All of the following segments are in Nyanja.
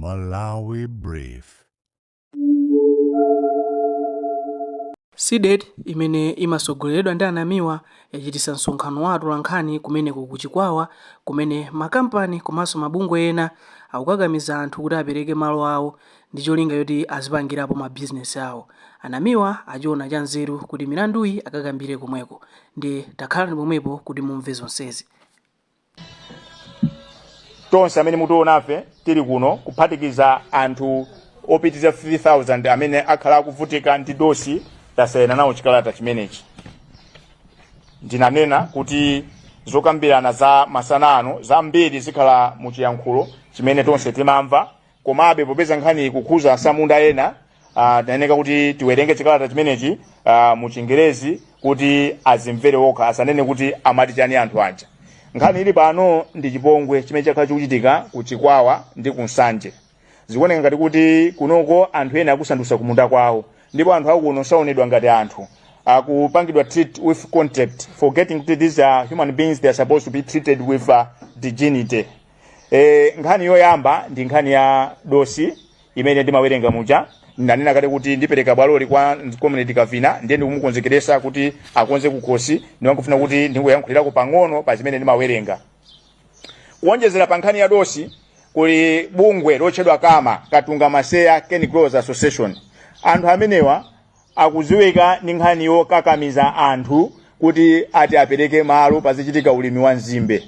Malawi Brief. SEDET imene imasogoleredwa ndi anamiwa yachitisa msonkhano wa atolankhani kumeneko kuchikwawa kumene makampani komanso mabungwe ena akukakamiza anthu kuti apereke malo awo ndi cholinga yoti azipangirapo mabizinesi awo. Anamiwa achiona cha nzeru kuti milanduyi akakambire komweko ndi takhala pomwepo kuti mumve zonsezi. Tonse amene mutionafe tili kuno kuphatikiza anthu opitiza 3000 amene akhala akuvutika ndi dosi tasayena nawo chikalata chimenechi. Ndinanena kuti zokambirana za masanano zambiri zikhala muchiyankhulo chimene tonse timamva, komabe popeza nkhani ikukhuza asamunda ena tinaneka kuti tiwerenge chikalata chimenechi mu Chingerezi kuti azimvere okha, asanene kuti amati chani anthu aja. Nkhani ili pano ndi chipongwe chimene chakhala chikuchitika ku Chikwawa ndi ku Nsanje. Zikuoneka ngati kuti kunoko anthu ena akusandutsa kumunda kwawo, ndipo anthu akuno saonedwa ngati anthu akupangidwa treat with contempt, forgetting that these are human beings, they are supposed to be treated with dignity. Nkhani yoyamba ndi nkhani ya dosi imene ndimawerenga muja. Ndanena kale kuti ndipereka bwaloli kwa community Kavina ndiye ndikumukonzekeresa kuti akonze kukhosi, ndiwangofuna kuti ndingoyankhulirako pang'ono pa zimene ndimawerenga. Kuonjezera pa nkhani ya dosi kuli bungwe lotchedwa kama Katunga Maseya Ken Growers Association. Anthu amenewa akuziwika ndi nkhani yokakamiza anthu kuti ati apereke malo pazichitika ulimi wa nzimbe.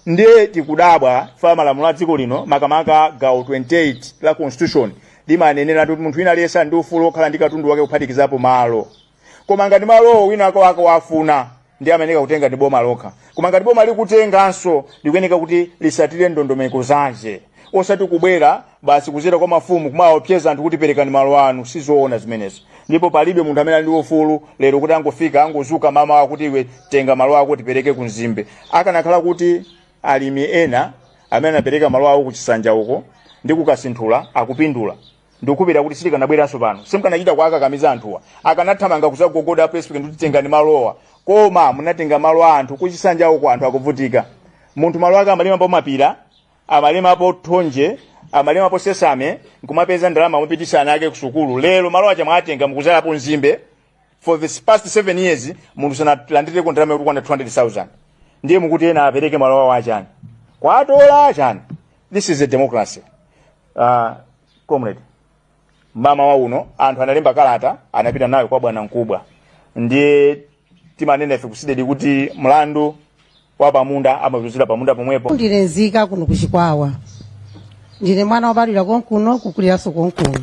Ndiye tikudabwa fa malamulo a dziko lino makamaka gawo 28 la constitution limanenera kuti munthu wina aliyesa ndi ufulu okhala ndi katundu wake kuphatikizapo malo. Koma ngati malo wina wake wafuna ndi ameneka kutenga ndi boma lokha. Koma ngati boma likutenganso likuyeneka kuti lisatire ndondomeko zanje, osati kubwera basi kuzera kwa mafumu kumaopseza anthu kuti perekani malo anu. Sizoona zimenezo. Ndipo palibe munthu amene ali ndi ufulu lero kuti angofika angozuka mama wako kuti iwe tenga malo ako tipereke ku nzimbe. Akanakhala kuti alimi ena amene anapereka malo awo ku Chisanja uko ndi kukasinthula akupindula ndikupita kuti sitikanabweranso pano, simkanachita kwa akakamiza anthuwa, akanathamanga kuzagogoda president kuti tengani malowa. Koma munatenga malo a anthu ku Chisanja uko anthu akuvutika. Munthu malo ake amalima po mapira, amalima po thonje, amalima po sesame, nkumapeza ndalama mopitisa ana ake ku sukulu. Lero malo acha mwatenga mukuzala po nzimbe. For the past 7 years munthu sanalandire ku ndalama yokwana 200,000. Ndiye mukuti ena apereke malo awo achani. Kwatola achani. This is a democracy. Comrade, mama wa uno anthu analemba kalata anapita nayo kwa bwana mkubwa. Ndiye timanena ife ku SEDET kuti mlandu wa pamunda amavizira pamunda pomwepo. Ndinezika kuno kuchikwawa. Ndine mwana wabadwira konkuno kukuliranso konkuno.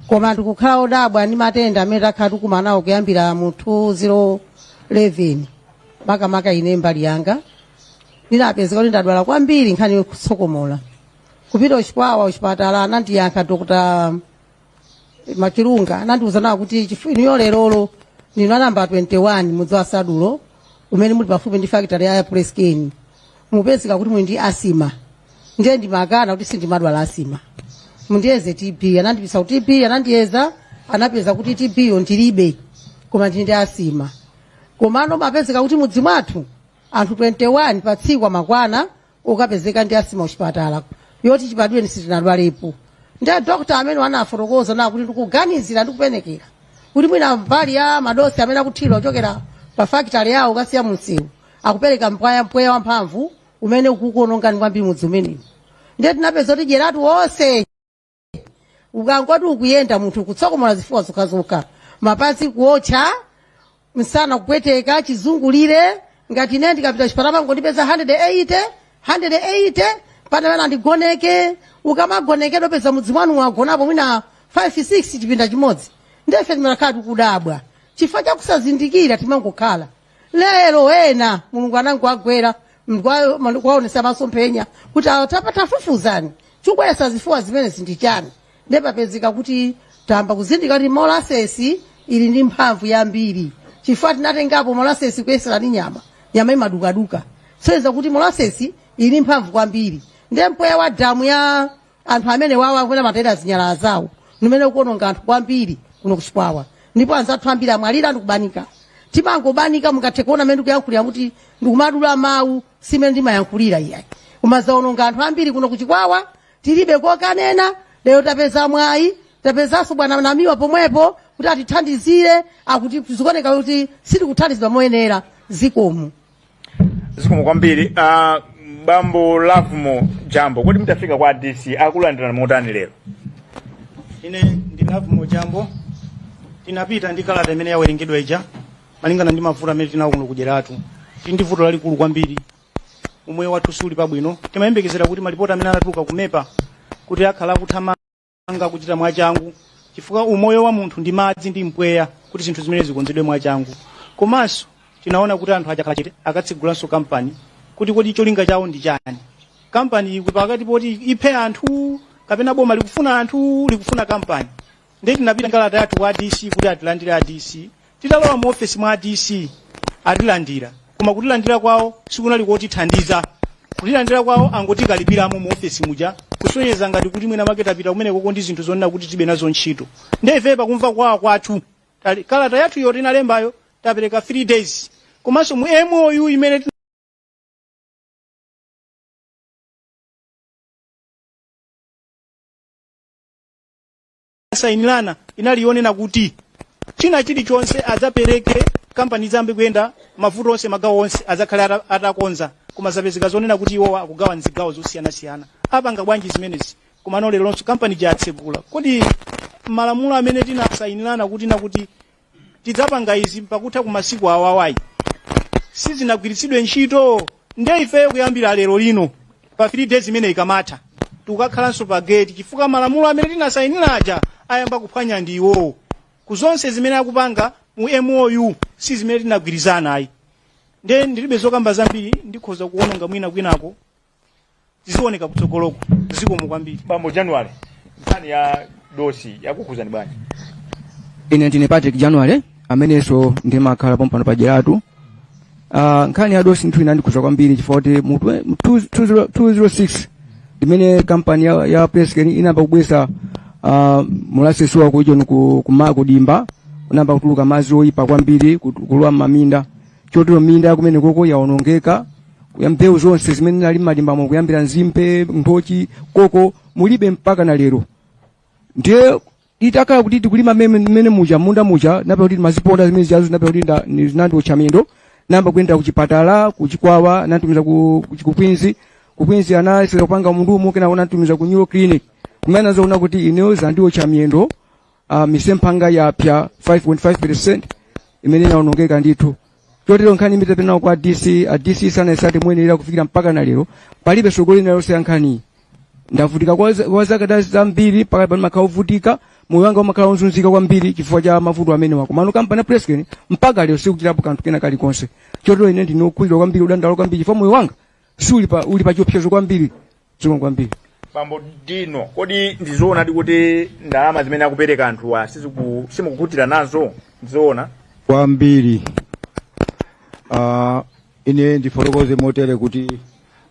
Koma ndikukhala odabwa ndi matenda amene takhala tikumanawo kuyambira mu 2011 makamaka ine mbali yanga. Ndinapezeka kuti ndadwala kwambiri nkhani yokusokomola. Kupita kuchikwawa kuchipatala anandiyankha Dr. Machirunga anandiuza nawo kuti chifukwa lerolo ndino namba 21 mudzi wa Sadulo umene muli pafupi ndi factory ya Presken. Mupezeka kuti muli ndi asima. Ndiye ndimakana kuti sindimadwala asima. Mundiyeze TB, anandipisa kuti TB, anandiyeza anapeza kuti TB yo ndilibe koma ndine asima. Komano mapezeka kuti mudzi mwathu anthu 21 pa tsiku amakwana ukapezeka ndi asima kuchipatala yoti chibadwe sitinadwalepo. Ndiye doctor amene wanafotokoza na kuti ndikuganizira ndikupenekera kuti mwina mbali ya madosi amene akuthira ochokera pa factory yawo kasiya munsewu akupereka mpweya wamphamvu umene ukukuonongani kwambiri mudzi umenewu. Ndiye tinapeza kuti jeratu wonse ukangoti ukuyenda munthu kutsokomola zifuwa zokazoka, mapazi kuotcha, msana kupweteka, chizungulire. Ngati ine ndikapita chipatala ngondipeza 180 pana wena ndigoneke, ukamagoneke dopeza mudzi mwanu mwagonapo mwina 5-6 chipinda chimodzi. Ndiye ife timakhala tikudabwa chifukwa chakusazindikira timangokhala. Lero wena Mulungu anangwagwera kwaonesa masomphenya kuti tapatafufuzani chikubweresa zifuwa zimene zindichani. Ndiye papezeka kuti tamba kuzindika kuti molasses ili ndi mphamvu yambiri chifukwa tinatengapo molasses kuyesera ndi nyama imadukaduka. Soyeza kuti molasses ili ndi mphamvu kwambiri. Ndiye mpweya wa damu ya anthu amene wawa kwena matenda zinyala zawo nimene ukuononga anthu kwambiri kuno kuchikwawa. Ndipo anzathu ambiri amwalira ndikubanika. Timangobanika mukathe kuona mene ndikuyankhulira kuti ndikumadula mawu simene ndimayankhulira iyayi. Umazaononga anthu ambiri kuno kuchikwawa tilibe kokanena lero tapeza mwayi tapezaso bwana namiwa pomwepo kuti atithandizire akuti zikuoneka kuti sitikuthandizidwa moyenera zikomo kwambiri. Bambo Lavumo Jambo, kuti mtafika kwa DC akulandira motani lero? Ine ndi Lavumo Jambo, tinapita ndi kalata imene yawerengedwa ija malingana ndi mavuto amene tinawo kuno kujeratu. Ndi vuto lalikulu kwambiri, umoyo wathu suli pabwino. Timayembekezera kuti malipoti amene anatuluka kumepa kuti akhala akuthamanga kuchita mwachangu, chifukwa umoyo wa munthu ndi madzi ndi mpweya kuti zinthu zimene zikonzedwe mwachangu. Komanso tinaona kuti anthu ajakhala chete akatsigulanso kampani kuti kodi cholinga chawo ndi chani. Kampani ikwi pakati poti iphe anthu kapena boma likufuna anthu likufuna kampani. Ndiye tinapita kalata yathu kwa DC kuti atilandire a DC. Titalowa mu office mwa DC atilandira. Koma kutilandira kwawo sikunali kotithandiza. Kutilandira kwawo angotikalipiramo mu office muja kusonyeza ngati kuti mwina market apita kumene koko ndi zinthu zonena kuti tibe nazo ntchito. Ndiye ife pakumva kwawo kwathu kalata yathu yo tinalembayo tapereka 3 days. Komanso mu MOU imene sainilana inalionena kuti china chilichonse adzapereke kampani zambe kuyenda mavuto onse magawo onse adzakhala atakonza koma zapezeka zonena kuti iwo akugawa nzigawo zosiyana-siyana. Apanga bwanji zimenezi koma no lero kampani jatsegula. Kodi malamulo amene tinasainilana kuti tidzapanga izi pakutha ku masiku awawayi sizinagwiritsidwe ntchito. Ndiye ife kuyambira lero lino pa 3 days imene ikamatha tukakhalanso pa gate chifukwa malamulo amene tinasainira aja ayamba kuphwanya ndiwo. Kuzonse zimene akupanga mu MOU si zimene tinagwirizana ayi. Ndiye ndilibe zokamba zambiri ndikhoza kuononga mwina kwinako zizioneka kutsogoloko zikomo kwambiri. Bambo January, nkhani ya dosi yakukuzani bwanji? Ine ndine Patrick January ameneso ndimakhala pompano pajeratu. Nkhani ya dosi nthu inandikhuza kwambiri chifukwa mu 2006 dimene kampani ya Presken inamba kubwesa molasses wa kujo kumadimba unamba kutuluka madzi oyipa kwambiri kulowa maminda chotero minda kumene koko yaonongeka mbewu zonse zimene ali madimbamo kuyambira nzimbe nthochi koko mulibe mpaka na lero. Ndiye itakhala kuti tikulima mmene muja munda muja napa kuti maziponda zimene zijazo napa kuti zinandi uchamendo namba kuyenda kuchipatala kuchikwawa natumiza kuchikupwinzi kupwinzi anayesera kupanga mundu muke naona natumiza ku New Clinic kumene zaona kuti ineo zandiwo chamendo misempanga yapya 5.5% imene inaonongeka ndithu. Chotero nkhani mitepena kwa DC sana isate mwenera kufikira mpaka na lero palibe sogoli na lose yankhani ndavutika kwa zaka zambiri paka pano makauvutika moyo wanga umakhala unzunzika kwambiri chifukwa cha mavuto amene wako mano kampani Presken mpaka lero sikuchitapo kanthu kena kalikonse. Chotero ine ndinokhulira kwambiri udandalo kwambiri chifukwa moyo wanga uli pa chiopsezo kwambiri zikomo kwambiri. Bambo Dino, kodi ndizoona kuti ndalama zimene akupereka anthuwa simukukutira nazo ndizoona kwambiri? Ine ndifotokoze motere kuti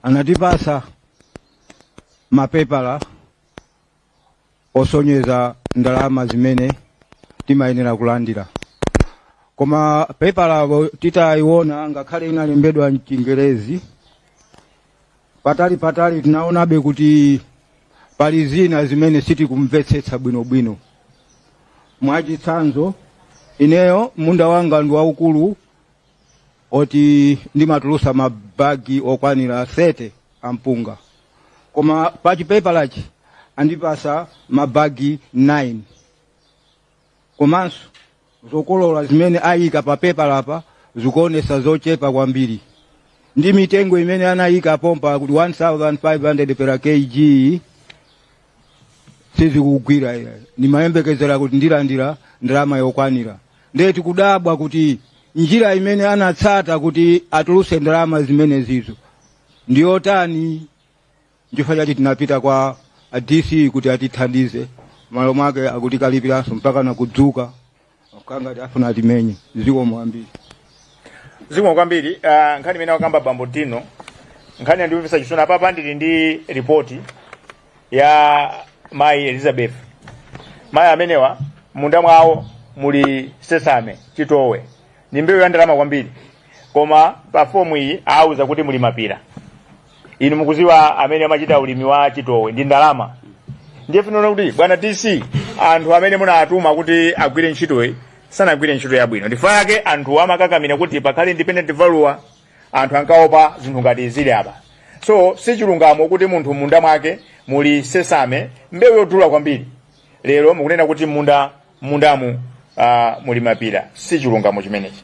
anatipasa mapepala osonyeza ndalama zimene timayenera kulandira, koma pepala titaiona ngakhale inalembedwa m'Chingerezi patali tinaonabe kuti pali zina zimene sitikumvetsetsa bwinobwino. Mwachitsanzo ineyo munda wanga ndi waukulu oti ndimatulusa mabagi okwanira 30 ampunga, koma pa chipepalachi andipasa mabagi 9. Komanso zokolola zimene ayika pa pepalapa zikuonesa zochepa kwambiri. Ndi mitengo imene anayika pompa kuti 1500 per kg sizikugwira. Nimayembekezera kuti ndilandira ndalama yokwanira. Ndiye tikudabwa kuti njira imene anatsata kuti atuluse ndalama zimene zizo ndiyotani. Ndifa chati tinapita kwa DC kuti atithandize malo mwake akutikalipiranso mpaka na kudzuka okanga afuna timenye zikomo ambiri. Zikomo kwambiri. Nkhani imene wakamba Bambo Dino nkhani andimvesa chisona papa ndili ndi ripoti ya Mai Elizabeth. Mai amenewa munda mwawo muli sesame chitowe ni mbewu ya ndalama kwambiri, koma pa fomu iyi auza kuti muli mapira. inu mukuziwa amene amachita ulimi wa chitowe ndi ndalama. Ndiye funa kuti bwana DC anthu amene munatuma kuti agwire ntchitoyi sanagwire ntchito yabwino. Ndifa yake anthu amakakamira kuti pakhale independent value, anthu ankaopa zinthu ngati zili apa. So si chilungamo kuti munthu munda mwake muli sesame mbewu yodula kwambiri, lero mukunena kuti mundamu muli mapira. Si chilungamo chimenechi.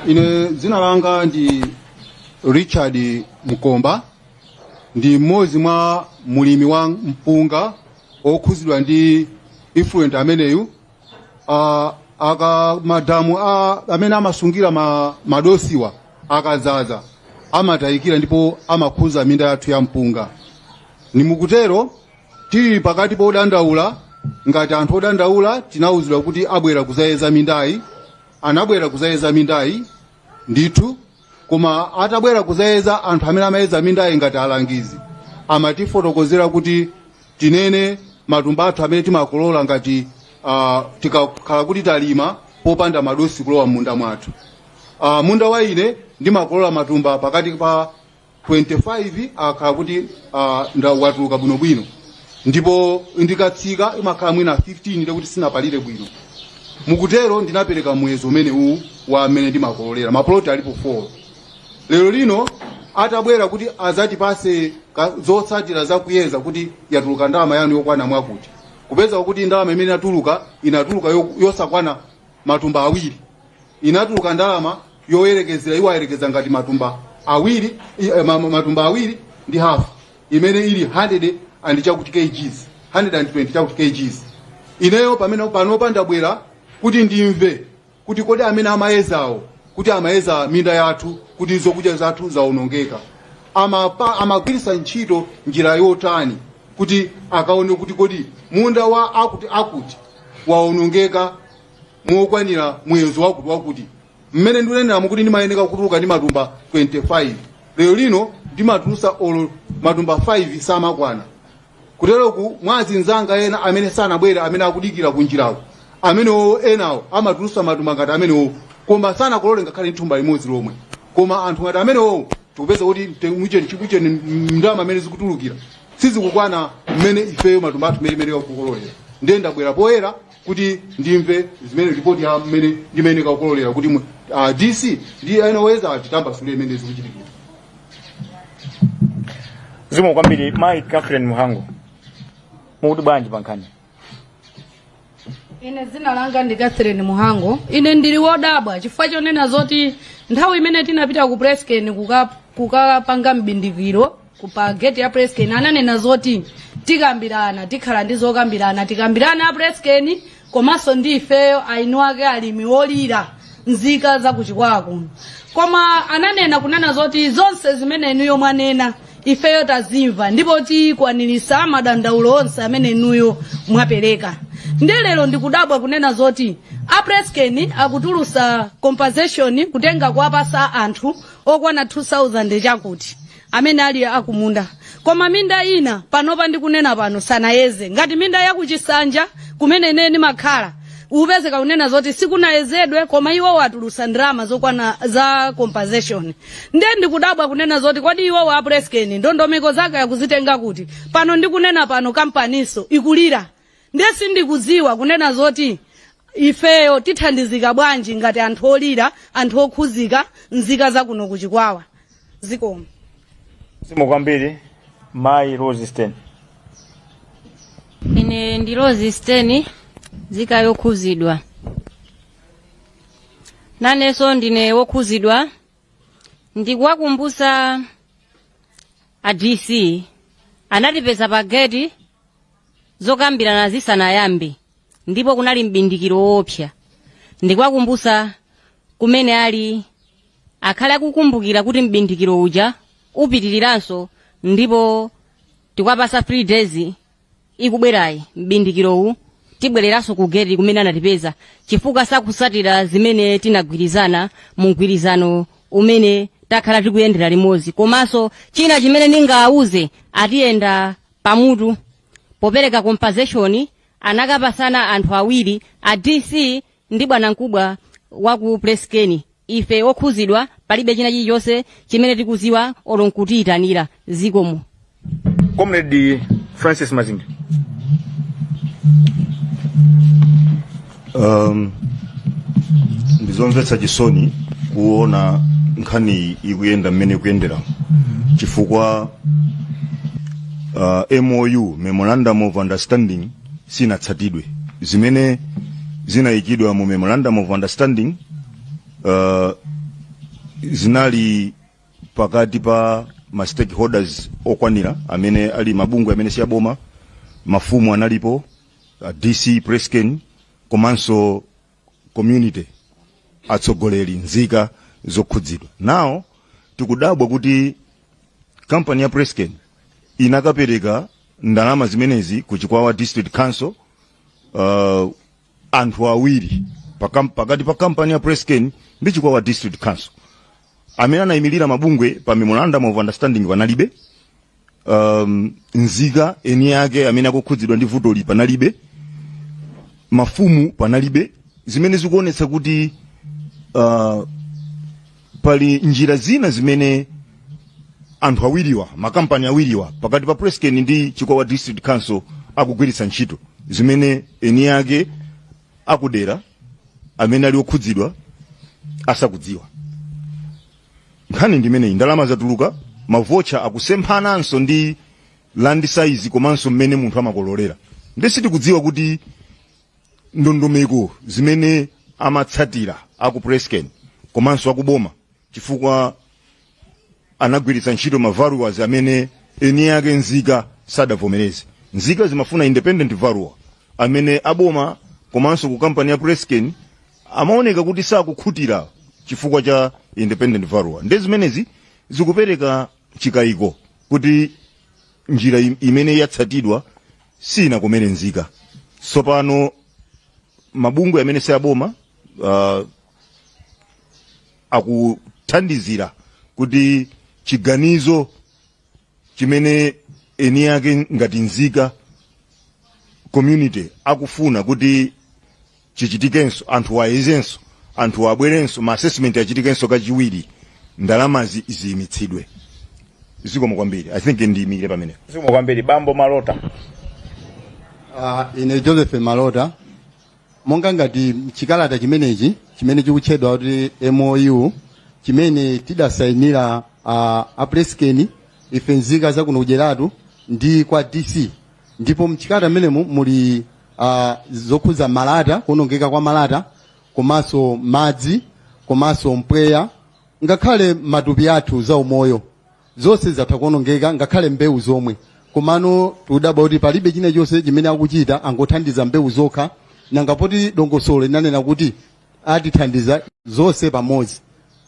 Ine dzina langa ndi Richard Mukomba, ndi mmodzi mwa mulimi wa mpunga okhuzidwa ndi influent ameneyu. Aka madamu amene amasungira madosiwa akadzaza amatayikira ndipo amakhuza minda yathu ya mpunga. Nimukutero tili pakati pa odandaula, ngati anthu odandaula tinawuzidwa kuti abwera kuzayeza mindayi. Anabwera kuzayeza mindayi ndithu, koma atabwera kuzayeza anthu amene amayeza mindayi ngati alangizi amatifotokozera kuti tinene matumba athu amene timakolola ngati tikakhala kuti talima popanda madosi kulowa munda mwathu. Munda wa ine ndimakolola matumba pakati pa 25 akhala kuti watuluka bwinobwino, ndipo ndikatsika imakhala mwina 15 ndikuti sinapalire bwino. Mukutero ndinapereka muyezo umene uwu wa amene ndimakololera maploti alipo 4. Lero lino atabwera kuti azatipase zotsatira zakuyeza kuti yatuluka ndalama yanu yokwana mwakuti, kupeza kuti ndalama imene inatuluka yosakwana matumba awiri, inatuluka ndalama yoyerekezera iwayerekeza ngati matumba awiri ndi half, imene ili 100 and chakuti kgs, 120 chakuti kgs. Ineyo pano pandabwera kuti ndimve kuti kodi amene amayezawo kuti amayeza minda yathu kuti zokudya zathu zaonongeka amagwirisa ntchito njira yotani kuti akaone kuti kodi munda wa akuti waonongeka mokwanira muyezo wakuti. Mmene ndinenera kuti ndimayeneka kutuluka ndi matumba 25, lero lino ndimatulusa matumba 5 samakwana. Kuteroku mwazi nzanga ena amene sanabwera amene akudikira kunjirako, amene enawo amatulusa matumba ngati amene koma sana kolole ngakhale nthumba limodzi lomwe. Koma anthu ngati amene tikupeza kuti chikucheni ndalama amene zikutulukira sizikukwana mmene ifeyo matumba athu mmene yakukololera. Ndiye ndabwera poyera kuti ndimve zimene ripoti ya mmene ndimene kakukololera kuti DC ndi ena weza atitambasule mmene zikuchitikira. Zimo kwambiri Mike Catherine Muhango. Mukuti bwanji pankhani? Ine dzina langa ndi Catherine Muhango. Ine ndili wodabwa chifukwa chonena zoti nthawi imene tinapita ku Presken kukapanga mbindikiro kupa gate ya Presken ananena zoti tikambirana tikhala ndi zokambirana tikambirana a Presken komanso ndi ifeyo ainu ake alimi olira nzika za kuchikwako. Koma ananena kunena zoti zonse zimene inuyo mwanena ifeyo tazimva ndipo tikwanirisa madandaulo onse amene inuyo mwapereka. Ndelelo ndikudabwa kunena zoti a Presken akutulusa compensation kutenga kuwapasa anthu okwana 2000 chakuti amene ali akumunda. Koma minda ina panopa ndikunena pano sanayeze ngati minda yakuchisanja kumene ineni makhala upezeka kunena zoti sikunayezedwe koma iwo watulusa ndalama zokwana za compensation. Ndiye ndikudabwa kunena zoti kodi iwo wa Presken ndondomeko zake yakuzitenga kuti pano ndikunena pano kampaniso ikulira. Ndiye sindikuziwa kunena zoti ifeyo tithandizika bwanji ngati anthu olira anthu okhuzika nzika za kuno kuchikwawa. Zikomo. Zimo kwambiri Mai Rose Sten. Ine ndi Rose Sten zika yokhuzidwa. Naneso ndine wokhuzidwa. Ndikuwakumbusa a DC anatipeza pa gate zokambirana zisanayambe ndipo kunali mbindikiro wopsa. Ndikuwakumbusa kumene ali akhala kukumbukira kuti mbindikiro uja upitiriranso ndipo tikwapasa 3 days ikubwerayi mbindikirowu tibwereranso ku gate kumene anatipeza chifukwa sakusatira zimene tinagwirizana mu mgwirizano umene takhala tikuyendera limodzi. Komanso china chimene ndingawuze atiyenda pamutu popereka compensation anakapasana anthu awiri a DC ndi bwana mkubwa wa ku Preskeni. Ife okhuzidwa palibe china chilichonse chimene tikuziwa olonkutiyitanira zikomo. Comrade Francis Mazinga. Ndizomvetsa chisoni kuona nkhani ikuyenda mmene kuyendera chifukwa MOU, Memorandum of Understanding, sinatsatidwe. Zimene zinayikidwa mu Memorandum of Understanding zinali pakati pa ma stakeholders okwanira amene ali mabungwe amene siyaboma, mafumu analipo, DC, Presken, komanso community, atsogoleri, nzika zokhudzidwa. Now tikudabwa kuti company ya Presken inakapereka ndalama zimenezi ku Chikwawa District Council anthu awiri pakati pa company ya Presken ndi Chikwawa District Council amene anayimilira mabungwe pa Memorandum of Understanding panalibe, nzika eni yake amene akukhudzidwa ndi vutoli panalibe, mafumu panalibe. Zimene zikuonetsa kuti pali njira zina zimene anthu awiriwa, makampani awiriwa pakati pa Presken ndi Chikwawa District Council akugwiritsa ntchito, zimene eni yake akudera amene ali okhudzidwa asakudziwa. Nkhani ndimene ndalama zatuluka, mavocha akusemphananso ndi land size komanso mmene munthu amakololera. Ndesi tikudziwa kuti ndondomeko zimene amatsatira aku Presken komanso akuboma chifukwa anagwiritsa ntchito mavaluers amene eni yake nzika sadavomereze. Nzika zimafuna independent valuer amene aboma komanso ku company ya Presken amaoneka kuti sakukhutira chifukwa cha independent valuer. Ndezi zimenezi zikupereka chikayiko kuti njira imene yatsatidwa sina kumene nzika. Sopano mabungwe amene sayaboma akuthandizira kuti chiganizo chimene eni yake ngati nzika community akufuna kuti chichitikenso, anthu wayezenso, anthu abwerenso, ma assessment achitikenso kachiwiri, ndalama ziyimitsidwe. Zikomo kwambiri. I think ndiyimire pamene. Zikomo kwambiri. Bambo Malota. Ine Joseph Malota. Monga ngati chikalata chimenechi chimene chikutchedwa kuti MOU chimene tidasayinira a Presken ife nzika za kuno kujeratu ndi kwa DC, ndipo mchikalata menemo muli zokhuza malata, kuonongeka kwa malata, komanso madzi, komanso mpweya, ngakhale matupi athu za umoyo zonse zatha kuonongeka, ngakhale mbewu zomwe. Komano tudaba kuti palibe china chonse chimene akuchita, angothandiza mbewu zokha, nangapoti dongosolo linanena kuti atithandiza zonse pamodzi.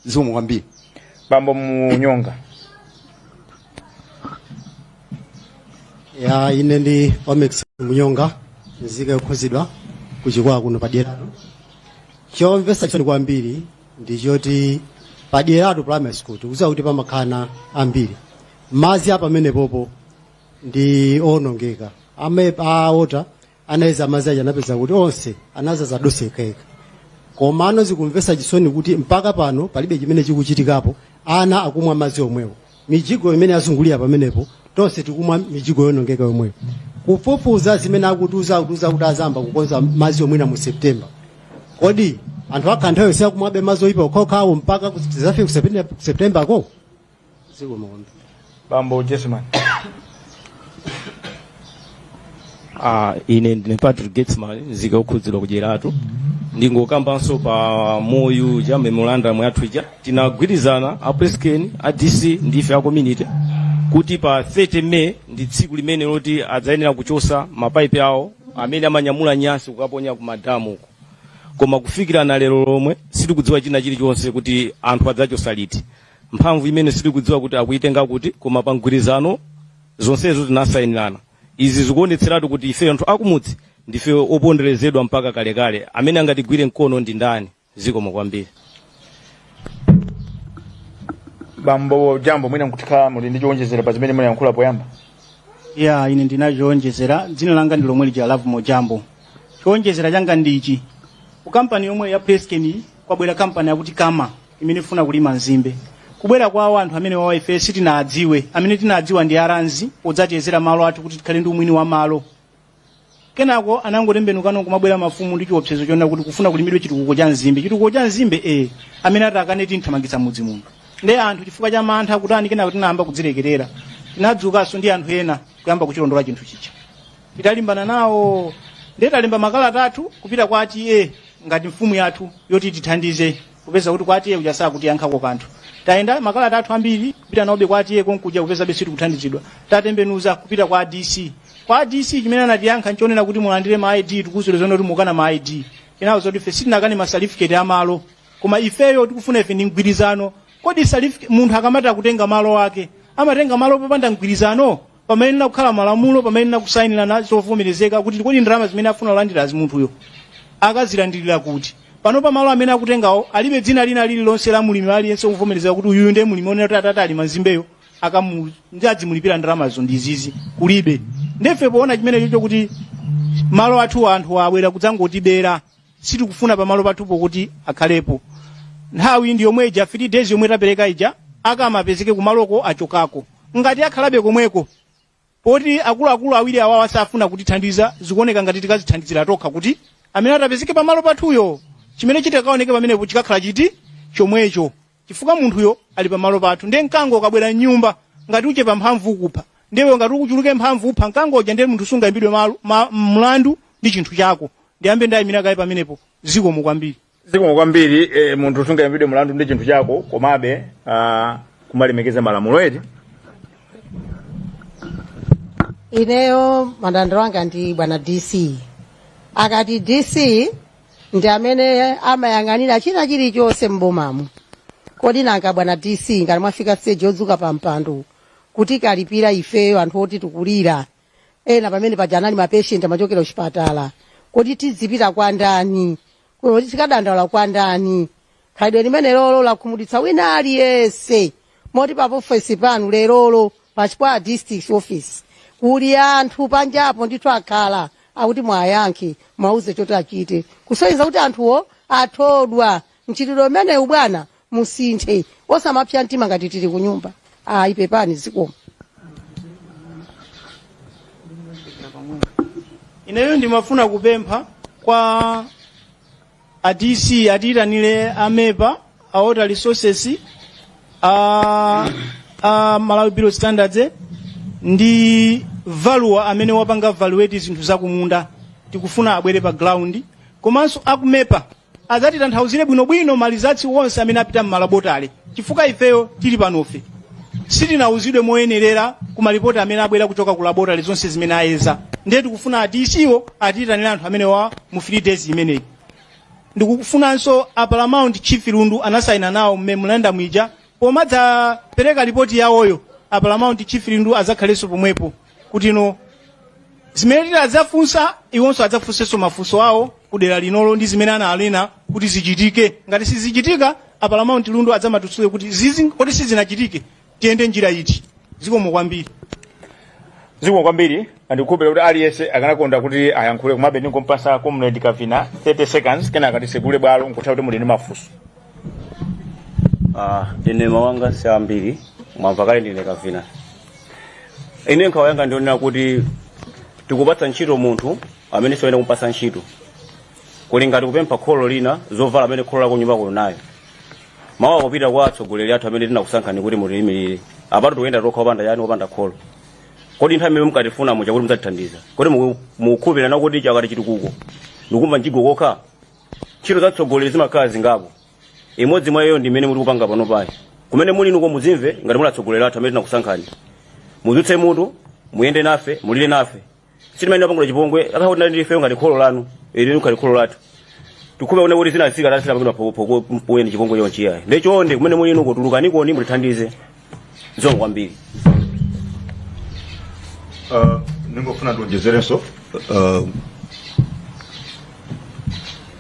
Zikomo kwambiri. Bambo Munyonga. Ya ine ndi Omex Munyonga, nzika yokhuzidwa kuchikwawa kuno padyeratu. Chomvetsa chisoni kwambiri ndi choti padyeratu primary school tikudziwa kuti pamakhala ambiri. Madzi apa pamenepopo ndi onongeka. Aota anaweza madzi aja anapeza kuti onse anazaza dosekeka. Komano zikumvetsa chisoni kuti mpaka pano palibe chimene chikuchitikapo, ana akumwa madzi omwewo. Mijigo imene yazungulira pamenepo tonse tikumwa mijigo yonongeka yomweyo. Kufufuza zimene akutuza kuti azamba kukonza madzi omwina mu September. Kodi anthu akanthayo yonse akumwabe madzi oyipa okhawo mpaka kuzafika ku September ko? Zikomo kwambiri. Bambo Jesman. Ine ndine Patrick Getsman, nzika okhudzidwa kujeratu. Ndingokambanso pa MOU ja memorandum yathu ija tinagwirizana a Presken, a DC ndi ife a community kuti pa 30 May ndi tsiku limene loti adzayenera kuchosa mapaipi awo amene amanyamula nyasi kukaponya ku madamu uko. Koma kufikira na lero lomwe sitikudziwa china chilichonse kuti anthu adzachosa liti. Mphamvu imene sitikudziwa kuti akuitenga kuti, koma pa mgwirizano zonsezo tinasayinirana. Izi zikuonetseratu kuti ife anthu akumudzi ndife oponderezedwa mpaka kalekale. Amene angatigwire mkono ndi ndani? Zikomo kwambiri. Bambo Jambo mwina nkutika muli ndi chonjezera pa zimene muli yankhula poyamba. ya ine ndinachonjezera dzina langa ndi lomwe lija Love Mojambo. Chonjezera changa ndichi ku kampani yomwe ya Presken kwabwera kampani yakuti Kama imene ifuna kulima nzimbe. Kubwera kwa anthu amene wa ife sitinadziwe, amene tinadziwa ndi aranzi odzatiyezera malo athu kuti tikhale ndi umwini wa malo. Kenako anangotembenukano kumabwera mafumu ndi chiopsezo chona kuti kufuna kulimidwe chitukuko cha nzimbe. Chitukuko cha nzimbe amene atakane tinthamangitsa mudzi muno. Ndi anthu chifukwa cha mantha kutani kenako tinayamba kudzilekerera. Tinadzukanso ndi anthu ena kuyamba kuchilondola chinthu chicha. Titalimbana nawo ndetalemba makala 3 kupita kwa ati ngati mfumu yathu yoti tithandize kupeza kuti kwa ati kujasa kuti yankhako kanthu. Taenda makala 3 ambiri kupita naobe kwa ati konkuja kupeza besi kuthandizidwa. Tatembenuza kupita kwa DC. Kwa DC chimene anatiyankha nchonena kuti mulandire ma ID tikuzule zona kuti mukana ma ID. Kenawo zoti ife sitinakane ma certificate amalo. Koma ifeyo tikufuna ife ndi mgwirizano. Kodi certificate munthu akamata kutenga malo ake amatenga malo popanda mgwirizano pamene na kukhala malamulo pamene na kusainira na zovomerezeka kuti kodi ndalama zimene afuna kulandira munthuyo akazilandirira kuti pano pa malo amene akutengawo alibe dzina lina lililonse la mulimi aliyense kuvomerezeka kuti uyu ndiye mulimi onena kuti atata ali manzimbeyo adzimulipira ndalamazo ndi zizi kulibe. Ndefe poona chimene chocho kuti malo athu anthu abwera kudzangotibera sitikufuna pa malo pathupo kuti akhalepo. Nthawi ndi yomwe ija 3 days yomwe tapereka ija akamapezeke kumaloko achokako ngati akhalabe komweko poti akuluakulu awiri awawa safuna kutithandiza zikuoneka ngati tikazithandizira tokha kuti amene atapezeke pamalo pathuyo chimene chitakaoneke pamenepo chikakhala chiti chomwecho chifukwa munthuyo ali pamalo pathu. Ndi mkango ukabwera nyumba ngati uche pa mphamvu ukupha ndiwe ngati ukuchuluke mphamvu upha mkangoja ndiye munthu sungaimbidwe mlandu ndi chinthu chako ndiyambe ndayimira kaye pamenepo zikomo kwambiri. Zikomo kwambiri munthu sungaimbidwe mlandu ndi chinthu chako komabe kumalemekeza malamulo eti. Ineyo mandandiro anga ndi bwana DC. Akati DC ndi amene amayang'anira china chilichonse m'bomamu. Kodi nanga bwana DC ngati mwafika stage yodzuka pa mpando kuti kalipira ifeyo anthu oti tikulira ena pamene pajanali mapatient amachokera kuchipatala kodi tizipita kwa ndani kodi tikadandaula kwa ndani khalidwe limene lolo lakhumudwitsa wina aliyense moti pa office panu lerolo pachipwa district office kuli anthu panjapo ndithu akhala akuti mwayankhe mwauze choti achite kusonyeza kuti anthuwo athodwa mchitidwe umenewu bwana musinthe osamapsa mtima ngati tili kunyumba ipepani zikomo. Ineyo ndimafuna kupempha kwa ADC atiranile amepa water resources Malawi Bureau Standards ndi value amene wapanga evaluate zinthu zakumunda tikufuna abwere pa ground komanso akumepa azati tanthauzire bwinobwino malizatsi wonse amene apita m'malabotale chifukwa ifeyo tili panofe sitinauzidwe moyenerera ku malipoti amene abwera kuchoka ku laboratory zonse zimene ayeza ndiye tikufuna ADCwo atiranire anthu amene wa mu 3 days imeneyi. Ndikufunanso a Paramount Chief Lundu anasaina nawo memorandum ija pomadza pereka ripoti yawoyo a Paramount Chief Lundu azakhalenso pomwepo kuti no zimene tizafunsa iwonso adzafunsenso mafunso awo kudera linolo ndi zimene analena kuti zichitike ngati sizichitika a Paramount Lundu adzamatutsule kuti zizi kodi sizinachitike tiende njira iti. Zikomo kwambiri. Zikomo kwambiri andikupele kuti aliyense akanakonda kuti ayankhule komabe ndingompasa comrade Kavina 30 seconds kenaka tisegule bwalo nkutha kuti muli ndi mafunso. Ine mawanga siambiri mwamva kale ndine Kavina. Ine nkhawa yanga ndionera kuti tikupatsa ntchito munthu amene soyenda kumpasa ntchito kuli ngati kupempha kholo lina zovala amene kholo lako nyumba nayo mawa kupita kwa atsogoleri athu amene tinakusankhani kuti mutiyimirire apatu toyenda tokha opanda yani opanda kholo. Kodi nthawi imene mukatifuna muja kuti mudzatithandiza kodi mukhupirana kuti chakati chitukuko ndikumva njigo kokha ntchito za atsogoleri zimakhala zingapo imodzi mwa iyo ndi imene muri kupanga pano pali kumene muli nuko muzimve ngati muli atsogoleri athu amene tinakusankhani muzutse mutu muyende nafe mulire nafe sitimene apangula chipongwe akakuti ndi ifeyo ngati kholo lanu ili nukhali kholo lathu tikhupe one kuti zinasika tasila pangula poyenda chipongwe yonchi yayi ndechonde kumene muli nuko tulukaniko ni mutithandize. Zikomo kwambiri. Ningofuna ndonjezerenso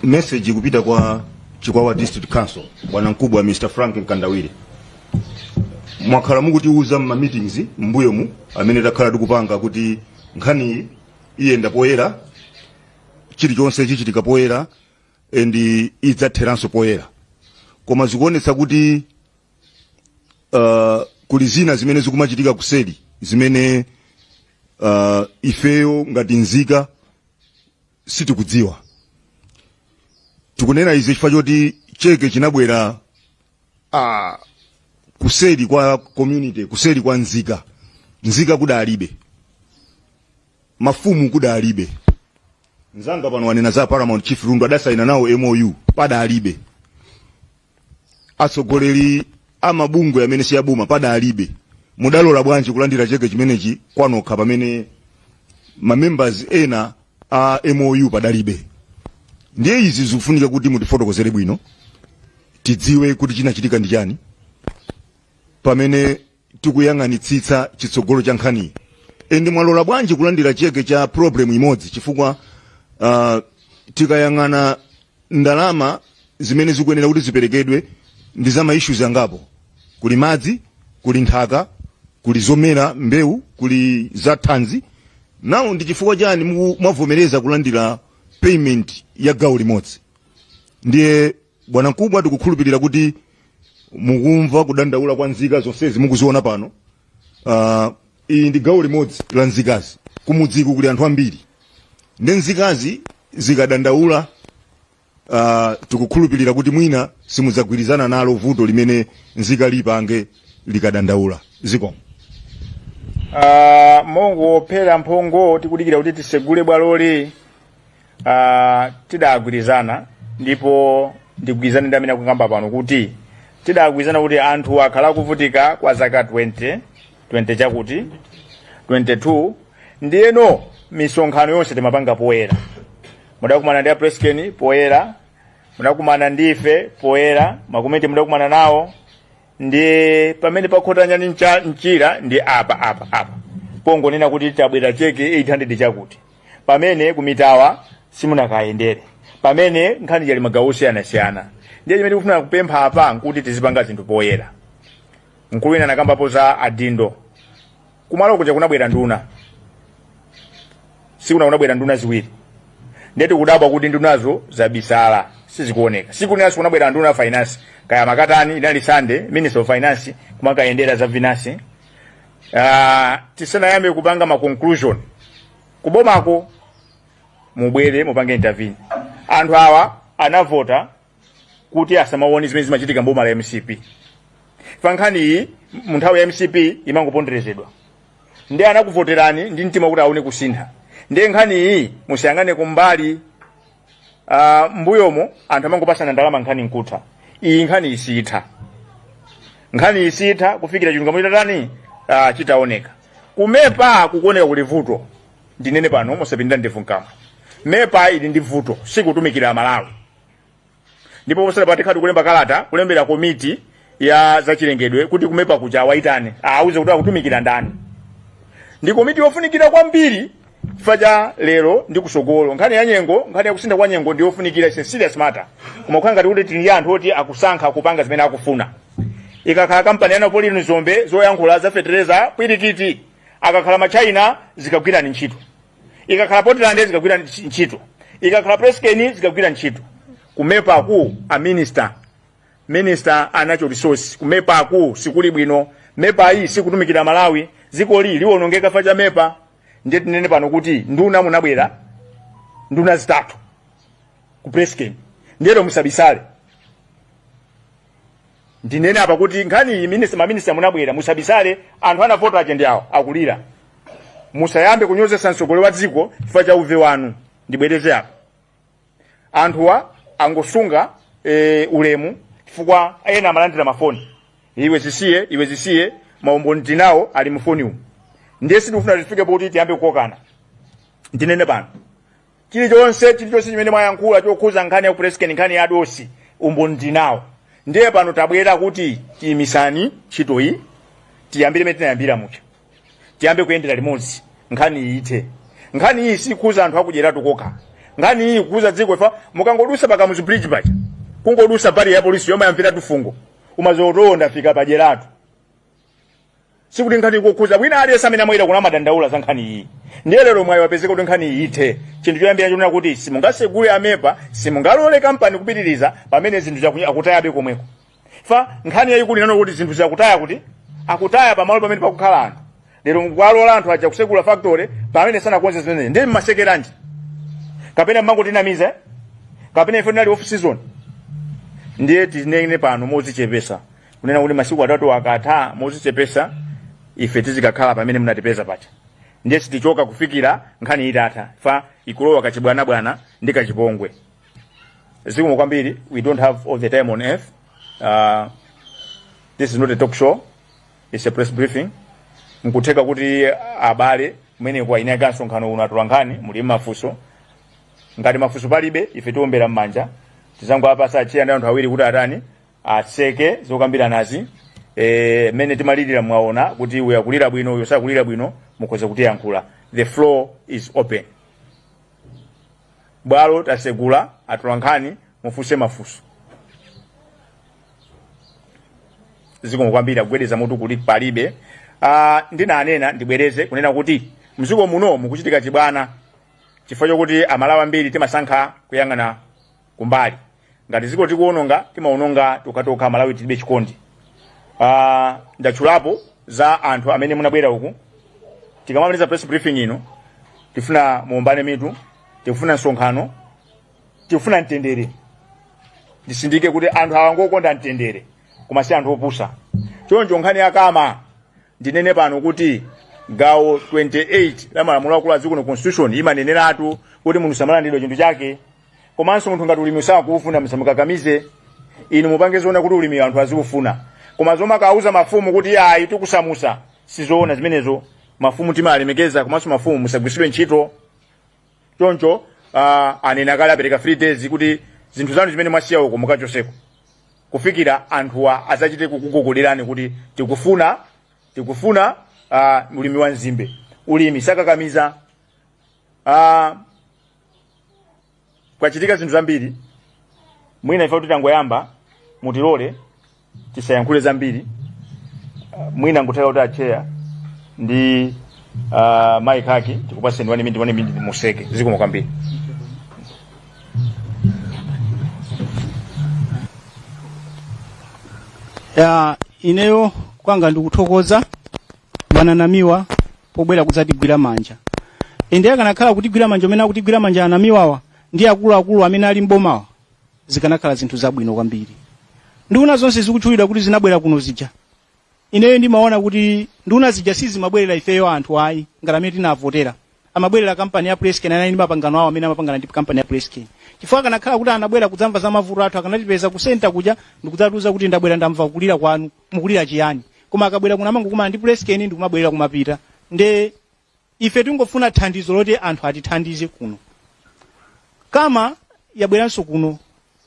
message kupita kwa Chikwawa District Council bwana mkubwa Mr. Frank Nkandawire mwakhala mukutiuza mma meetings mbuyo mu amene takhala tikupanga kuti nkhani iyenda poyera, chilichonse chichitika poyera and idzatheranso poyera. Koma zikuonetsa kuti kuli zina zimene zikumachitika kuseli zimene ifeyo ngati nzika sitikudziwa. Tikunena izi chifukwa choti cheke chinabwera kuseli kwa community, kuseli kwa nzika kudalibe, mafumu kudalibe. Nzanga pano wanena za Paramount Chief Rundu adasaina nawo MOU padalibe, atsogoleri amabungwe amene siyabuma padalibe. Mudalola bwanji kulandira cheke chimenechi kwanokha pamene members ena a MOU padalibe? Ndiye izi zikufunika kuti mutifotokozere bwino tidziwe kuti chinachitika ndi chani pamene tikuyang'anitsitsa chitsogolo cha nkhani. Ende mwalola bwanji kulandira cheke cha problem imodzi chifukwa tikayang'ana ndalama zimene zikuyenera kuti ziperekedwe ndi za ma issues angapo. Kuli madzi, kuli nthaka, kuli zomera mbewu, kuli za thanzi. Nawo ndi chifukwa chani mwavomereza kulandira payment ya gawo limodzi? Ndiye bwana mkubwa tikukhulupirira kuti mukumva kudandaula kwa nzika zonsezi mukuziona pano. Iyi ndi gawo limodzi la nzikazi. Kumudziku kuli anthu ambiri. Ndi nzikazi zikadandaula tikukhulupirira kuti mwina simudzagwirizana nalo vuto limene nzika lipange likadandaula. Ziko mongo phera mphongo tikudikira kuti tisegule bwaloli tidagwirizana, ndipo ndigwirizana ndi amene akukamba pano kuti tidagwirizana kuti anthu akhala kuvutika kwa zaka 20 chakuti 22 ndiyeno misonkhano yonse timapanga poyera. Mudakumana ndi Presken poyera, mudakumana ndife poyera, makomiti mudakumana nawo ndi pamene pakhotanya nchira ndi apa pongo nena kuti tabwera cheke 800 chakuti, pamene kumitawa simunakayendere, pamene nkhani yali magawo osiyana. Ndiye chimene tikufuna kupempha apa nkuti tizipanga zinthu poyera. Mkulu ina nakambapo za adindo kumalo kuja kunabwera nduna, sikuna kunabwera nduna ziwiri. Ndiye tikudabwa kuti ndunazo zabisala sizikuoneka. Siku naso kunabwera nduna finance kaya makatani inali Sunday, Minister of Finance kumakayendera za finance. Tisana yambe kupanga ma conclusion kubomako mubwere mupange intervene. Anthu awa anavota kuti asamawoni zimene zimachitika mboma la MCP. Fankhani iyi munthawi ya MCP imangoponderezedwa. Ndiye anakuvoterani ndi mtima kuti aone kusintha. Ndiye nkhani iyi musiyangane kumbali mbuyomo anthu amangopasana ndalama nkhani nkutha. Iyi nkhani isitha. Nkhani isitha kufikira chilungamo chitatani chitaoneka. Kumepa kukuoneka kuti vuto. Ndinene pano musapindira ndevu nkama. Mepa ili ndi vuto sikutumikira Malawi. Ndipo posala patikati kulemba kalata kulembera komiti ya zachilengedwe kuti kumepa kuja awaitane auze kuti akutumikira ndani. Ndi komiti yofunikira kwambiri faja lero ndi kusogolo. Nkhani ya nyengo, nkhani ya kusinda kwa nyengo ndi yofunikira, is a serious matter. Kumakhala ngati kuti tili anthu oti akusankha kupanga zimene akufuna. Ikakhala kampani yana Polino Zombe zoyankhula za fetereza pwirikiti, akakhala ma China zikagwira ntchito. Ikakhala Portland zikagwira ntchito. Ikakhala Presken zikagwira ntchito. Kumepa ku a minister anacho resource. Kumepa ku sikuli bwino. Mepa hii sikutumikira Malawi. Ziko liwonongeka faja mepa. Ndiye tinene pano kuti nduna munabwera nduna zitatu ku Presken. Ndiye musabisale. Ndinene apa kuti nkhani minister munabwera musabisale, anthu anavota agenda yawo akulira. Musayambe kunyozesa msogolero wa dziko chifukwa cha uve wanu. Ndibwereze apa. Anthuwa angosunga ulemu chifukwa ena amalandira mafoni. Iwe zisiye maumbo ndinawo ali mufoni umu. Ndiye sikufuna tifike poti tiyambe kukokana. Ndinene pano. Chilichonse chimene mwayankhula chokhuza nkhani ya Presken, nkhani ya dosi umbo ndinawo. Ndiye pano tabwera kuti tiyimisani ntchito iyi tiyambire mene tinayambira mucha. Tiyambe kuyendera limodzi nkhani iyithe. Nkhani iyi sikhuza anthu akudyeratu kokha. Nkhani iyi kuza dziko ifa mukangodusa paka mu bridge paja. Kungodusa bari ya polisi yoma yamvira tufungo. Umazotonda fika pajeratu. sikuti nkhani ikukhuza wina aliyense amene amwera kuna madandaula za nkhani iyi. Ndiye lero mwayi wapezeka kuti nkhani iyi ithe. Chinthu choyambira chonena kuti simungasegule amepa, simungalole kampani kupitiriza pamene zinthu akutayabe komweko. Fa nkhani yayikulu inanena kuti zinthu zakutaya kuti akutaya pamalo pamene pakukhala anthu. Lero ngwalola anthu aja kusegula factory pamene sanakonze zimene ndi masekeranji. Kapena mmango tinamiza, kapena ife nali off season. Ndiye tinene pano mozichepesa. Kunena kuti masiku atatu akatha mozichepesa ife tizikakhala pamene munatipeza pacha. Ndiye sitichoka kufikira nkhani itatha. Fa ikulowa kachibwana ndi kachipongwe. Zikomo kwambiri, we don't have all the time on earth. This is not a talk show. It's a press briefing. Nkuteka kuti abale kumene kwa ine ganso nkhano unatulangani muli mafuso. Ngati mafuso palibe ife tuombera mmanja. Tizango hapa saa chia ndao awiri kuti atani atseke zokambira nazi. Mene timalidira mwaona kuti uya kulira bwino uyo sakulira bwino mukoze kuti yankhula. The floor is open. Bwalo tasegula atulangani mufuse mafuso. Zikomo kwambiri kugwedeza mutu kuti palibe. Ndina anena ndibwereze kunena kuti mziko muno mukuchitika chibwana chifukwa chokuti amalawa mbiri timasankha kuyang'ana kumbali. Ngati ziko tikuononga timaononga tukatoka Malawi tilibe chikondi. Ndachulapo za anthu amene munabwera uku. Tikamamaliza press briefing ino tifuna muombane mitu, tifuna nsonkhano, tifuna mtendere. Ndisindike kuti anthu awangokonda mtendere koma si anthu opusa. Choncho nkhani yakama ndinene pano kuti gawo 28 la malamulo akulu aziko no constitution imaneneratu kuti munthu samalandidwe chinthu chake. Komanso munthu ngati ulimi sakufuna msamukakamize. Inu mupange zona kuti ulimi anthu azikufuna. Koma zoma kauza mafumu kuti ayi tikusamusa sizoona zimenezo. Mafumu timalemekeza komanso mafumu musagwisidwe ntchito. Choncho anena kale apereka free days kuti zinthu zanu zimene mwasiya uko mukachoseko. Kufikira anthuwa azachite kukugogolerani kuti tikufuna ulimi wa nzimbe. Ulimi sakakamiza. Kwachitika zinthu zambiri. Mwina ife titangoyamba mutilole tisayankhule zambiri. Mwina ngutaka kuti acheya ndi Mike Haki tikupaseni 1 minute museke. Zikomo kwambiri. Ineyo kwanga ndikuthokoza bananamiwa pobwera kudzatigwira manja. Ende akanakhala kutigwira manja amene akutigwira manja anamiwawa ndi akulu amene ali mbomawa zikanakhala zinthu zabwino kwambiri. Nduna zonse zikutchulidwa kuti zinabwera kuno zija. Ineyo ndimaona kuti nduna zija sizimabwerera ifeyo anthu ayi ngati amene tinavotera. Amabwerera kampani ya Presken anali mapangano awo amene amapangana ndi kampani ya Presken. Chifukwa kanakhala kuti anabwera kudzamva za mavuto athu akanatipeza ku center kuja ndikudzatuza kuti ndabwera ndamva kulira kwanu mukulira chiyani. Koma akabwera kuna mangu kuma ndi Presken ndikumabwera kumapita. Nde ife tingofuna thandizo loti anthu atithandize kuno. Kama yabweranso kuno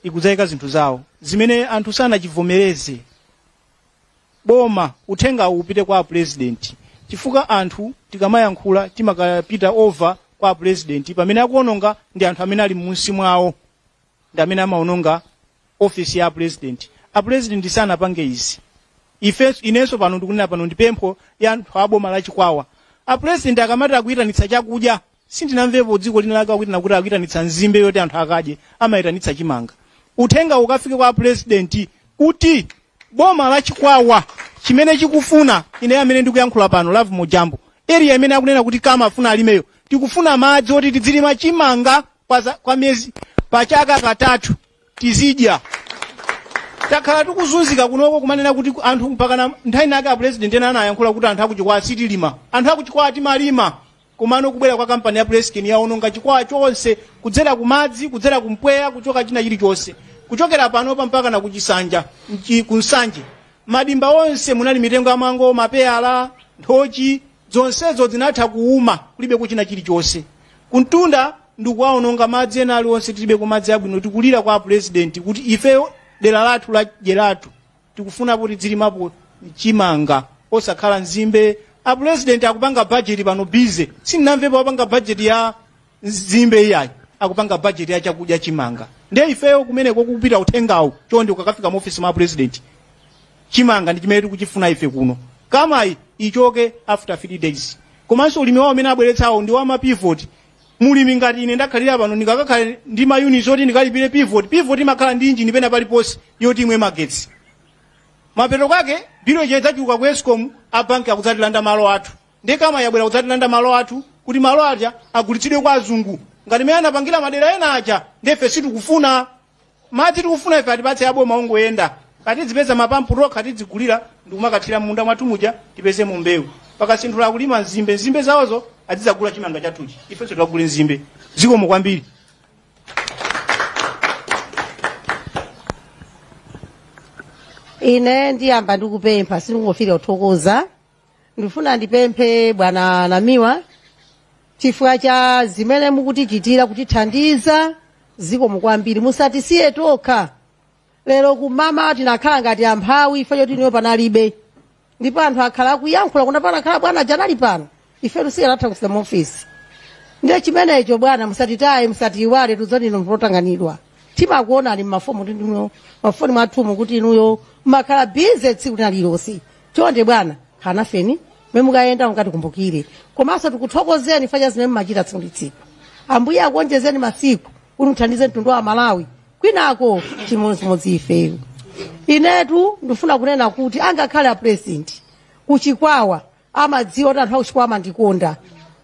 ikudzayika zinthu zawo zimene anthu sanachivomereze. Boma uthenga upite kwa president. Chifukwa anthu tikamayankhula timakapita over kwa president pamene akuononga ndi anthu amene ali munsi mwawo. Ndi amene amaononga office ya president. A president sanapange izi. Inenso pano ndikunena pano ndipempho ya anthu aboma la Chikwawa. A president akamati akuyitanitsa chakudya sindinamvepo dziko lina lake akuyitanitsa nzimbe yoti anthu akadye amayitanitsa chimanga. Uthenga ukafike kwa president kuti boma la Chikwawa chimene chikufuna ine amene ndikuyankhula pano Love Mujambo area imene akunena kuti kama afuna alimeyo tikufuna madzi oti tizilima chimanga kwa miezi pachaka katatu tizidya. Takhala tikuzunzika kunoko kumanena kuti anthu mpaka nthawi nake a president ena anayankhula kuti anthu akuchikwa sitilima. Anthu akuchikwa timalima. Kumano kubwera kwa kampani ya Presken yaononga Chikwawa chonse kudzera kumadzi kudzera kumpweya kuchoka china chilichonse. Kuchokera pano mpaka na kuchisanja kunsanje. Madimba onse munali mitengo ya mango, mapeyala, nthochi, zonsezo zinatha kuuma kulibe kuchina chilichonse. Kuntunda ndikuwaononga madzi ena aliwonse tilibe kumadzi abwino tikulira kwa president kuti ifeyo dera lathu la Jeratu tikufuna kuti zilimapo chimanga osakhala nzimbe. A president akupanga budget pano bize. Sinamvepo apanga budget ya nzimbe iyayi. Akupanga budget ya chakudya chimanga. Ndiye ifeyo kumene kokupita uthengawo chonde ukakafika mu office ma president. Chimanga ndi chimene tikuchifuna ife kuno. Kama ichoke after 3 days. Komanso ulimi wawo amene abweretsawo ndi wama pivot. Mulimi ngati ine ndakhalira pano ndikakakhala ndi ma units oti ndikalipire pivot. Pivot imakhala ndi engine pena paliponse yoti imwe magetsi. Mapeto kwake biro chedzachuka ku Eskom abanki akudzatilanda malo athu. Ndekama yabwera kudzatilanda malo athu kuti malo aja agulitsidwe kwa azungu. Ngati mene anapangira madera ena aja ndefe sitikufuna. Mati tikufuna ife atipatse yabwe maungo yenda. Kati zipeza mapampu kati zigulira ndikumakathira munda mwathu muja tipeze mu mbewu. Pakasinthula kulima nzimbe zawozo adzizagula chimanga chathuchi. Ifenso tikagula nzimbe. Zikomo kwambiri. Ine ndiyamba ndikupempha sindingofika kuthokoza. Ndifuna ndipemphe bwana Namiwa chifukwa cha zimene mukutichitira kutithandiza zikomo kwambiri musatisiye tokha. Lero kumama tinakhala ngati amphawi ife choti niyo panalibe. Ndipo anthu akhala kuyankhula kuna panakhala bwana janali pano. Ife tusiye latha kusema mu office. Ndiye chimenecho bwana musatitaye musatiiwale tuzoni notanganidwa. Timakuona ali mafomu ndino mafoni mwathumu kuti inuyo makhala busy tsiku nalilonse. Chonde bwana kana feni memukaenda mukatikumbukire. Komanso tikuthokozeni fanya zimene machita tsiku ndi tsiku. Ambuye akonjezeni masiku unuthandize mtundu wa Malawi. Kwinako chimodzi ifeyo. Inetu ndifuna kunena kuti angakhala president kuchikwawa amadziwa kuti anthu akuchikwawa ndikonda.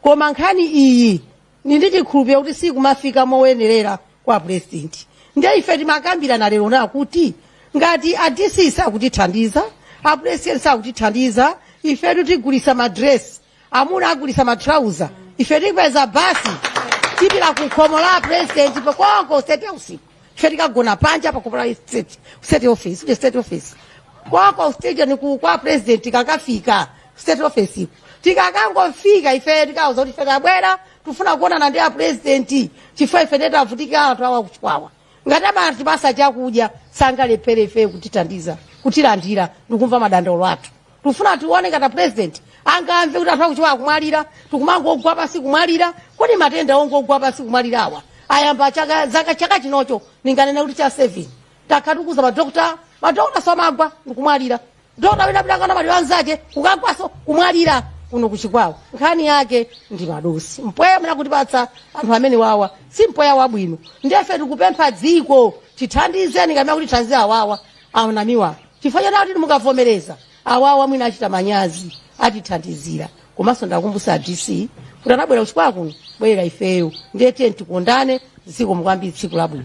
Koma nkhani iyi ndichikhulupirira kuti sikumafika moyenerera kwa president. Ndiye ife timakambirana lero na kuti ngati ADC sakutithandiza, a president sakutithandiza, ife tigulisa madress, amuna agulisa matrauza, ife tipeza basi tipita kukhomo la president pakonko state house. Ife tikagona panja pakupala state office. Kwako state ni kwa president kakafika state office. Tikakangofika ife tikauza kuti ife tabwera tufuna kuona na ndiye president chifukwa ife ndetavutika anthu awa kuchikwawa. Ngati abantu basa chakudya sangalepere ife kutitandiza kutilandira ndikumva madandaulo athu. Tufuna tuone ngati president angamve kuti anthu akuchikwawa kumwalira tukumangogwa pasi kumwalira kodi matenda ongogwa pasi kumwalirawa. Ayamba chaka chinocho ninganena kuti cha 7 takatukuza madokta somagwa ndikumwalira. Dokta wina bidakana mali wanzaje kukagwaso kumwalira kuno kuchikwawa. Nkhani yake ndi madosi. Mpweya mna kutipatsa anthu amene wawa si mpweya wabwino. Ndefe tikupempha dziko tithandizeni ngamira kuti thandize awawa Namiwa. Chifukwa choti mukavomereza awawa mwina achita manyazi atithandizira. Komanso ndakumbutsa DC kuti anabwera kuchikwawa kuno bwera ifeyo. Ndiye tikondane zikomo kwambiri tsiku labwino.